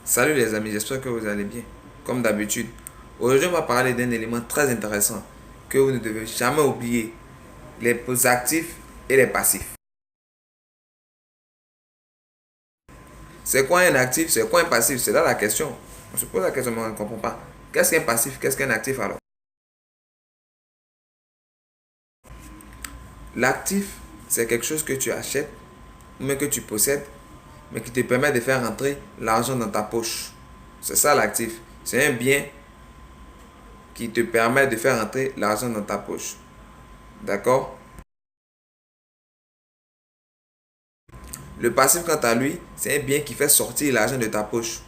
Salut les amis, j'espère que vous allez bien. Comme d'habitude, aujourd'hui on va parler d'un élément très intéressant que vous ne devez jamais oublier, les actifs et les passifs. C'est quoi un actif? C'est quoi un passif? C'est là la question. On se pose la question mais on ne comprend pas. Qu'est-ce qu'un passif? Qu'est-ce qu'un actif alors? L'actif, c'est quelque chose que tu achètes ou même que tu possèdes, mais qui te permet de faire rentrer l'argent dans ta poche. C'est ça l'actif. C'est un bien qui te permet de faire rentrer l'argent dans ta poche. D'accord? Le passif, quant à lui, c'est un bien qui fait sortir l'argent de ta poche.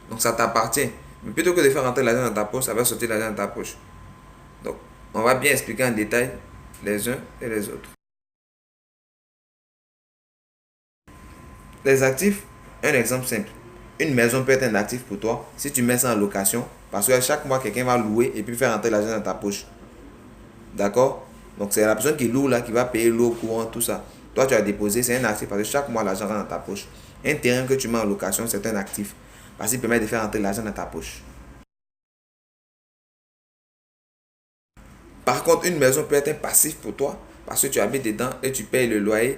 Donc ça t'appartient. Mais plutôt que de faire rentrer l'argent dans ta poche, ça va sortir l'argent dans ta poche. Donc, on va bien expliquer en détail les uns et les autres. Les actifs, un exemple simple. Une maison peut être un actif pour toi si tu mets ça en location. Parce que chaque mois, quelqu'un va louer et puis faire rentrer l'argent dans ta poche. D'accord? Donc c'est la personne qui loue là qui va payer l'eau, courant, tout ça. Toi, tu as déposé, c'est un actif parce que chaque mois, l'argent rentre dans ta poche. Un terrain que tu mets en location, c'est un actif parce qu'il permet de faire rentrer l'argent dans ta poche. Par contre, une maison peut être un passif pour toi parce que tu habites dedans et tu payes le loyer,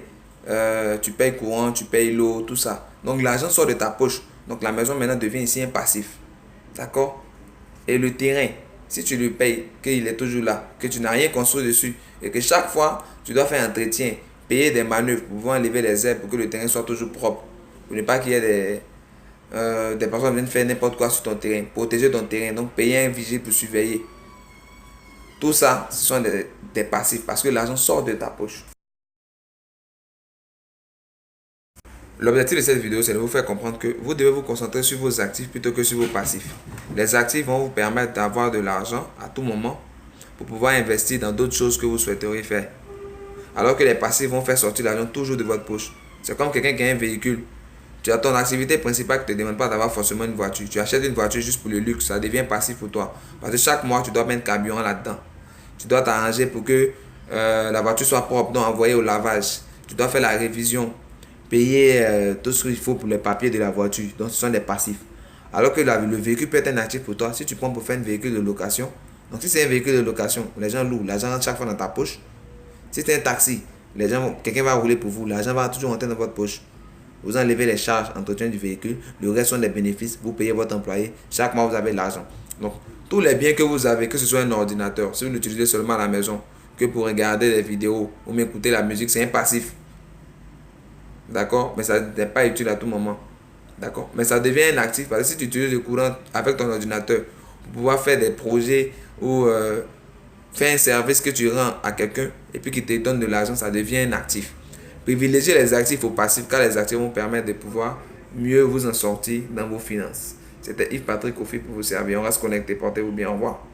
tu payes courant, tu payes l'eau, tout ça. Donc l'argent sort de ta poche. Donc la maison maintenant devient ici un passif. D'accord? Et le terrain, si tu le payes, qu'il est toujours là, que tu n'as rien construit dessus et que chaque fois tu dois faire un entretien, payer des manœuvres pour pouvoir enlever les herbes pour que le terrain soit toujours propre, pour ne pas qu'il y ait des personnes qui viennent faire n'importe quoi sur ton terrain, protéger ton terrain, donc payer un vigile pour surveiller. Tout ça, ce sont des passifs parce que l'argent sort de ta poche. L'objectif de cette vidéo, c'est de vous faire comprendre que vous devez vous concentrer sur vos actifs plutôt que sur vos passifs. Les actifs vont vous permettre d'avoir de l'argent à tout moment pour pouvoir investir dans d'autres choses que vous souhaiteriez faire. Alors que les passifs vont faire sortir l'argent toujours de votre poche. C'est comme quelqu'un qui a un véhicule. Tu as ton activité principale qui ne te demande pas d'avoir forcément une voiture. Tu achètes une voiture juste pour le luxe, ça devient passif pour toi. Parce que chaque mois, tu dois mettre carburant là-dedans. Tu dois t'arranger pour que la voiture soit propre, donc envoyée au lavage. Tu dois faire la révision, payer tout ce qu'il faut pour les papiers de la voiture. Donc, ce sont des passifs. Alors que le véhicule peut être un actif pour toi. Si tu prends pour faire un véhicule de location, donc si c'est un véhicule de location, les gens louent, l'argent rentre chaque fois dans ta poche. Si c'est un taxi, quelqu'un va rouler pour vous, l'argent va toujours rentrer dans votre poche. Vous enlevez les charges entretien du véhicule, le reste sont des bénéfices, vous payez votre employé, chaque mois vous avez de l'argent. Donc, tous les biens que vous avez, que ce soit un ordinateur, si vous l'utilisez seulement à la maison, que pour regarder des vidéos ou m'écouter la musique, c'est un passif. D'accord? Mais ça n'est pas utile à tout moment. D'accord? Mais ça devient un actif parce que si tu utilises le courant avec ton ordinateur pour pouvoir faire des projets ou faire un service que tu rends à quelqu'un et puis qui te donne de l'argent, ça devient un actif. Privilégiez les actifs aux passifs car les actifs vont permettre de pouvoir mieux vous en sortir dans vos finances. C'était Yves Patrick Kofi pour vous servir. On reste connecté. Portez-vous bien. Au revoir.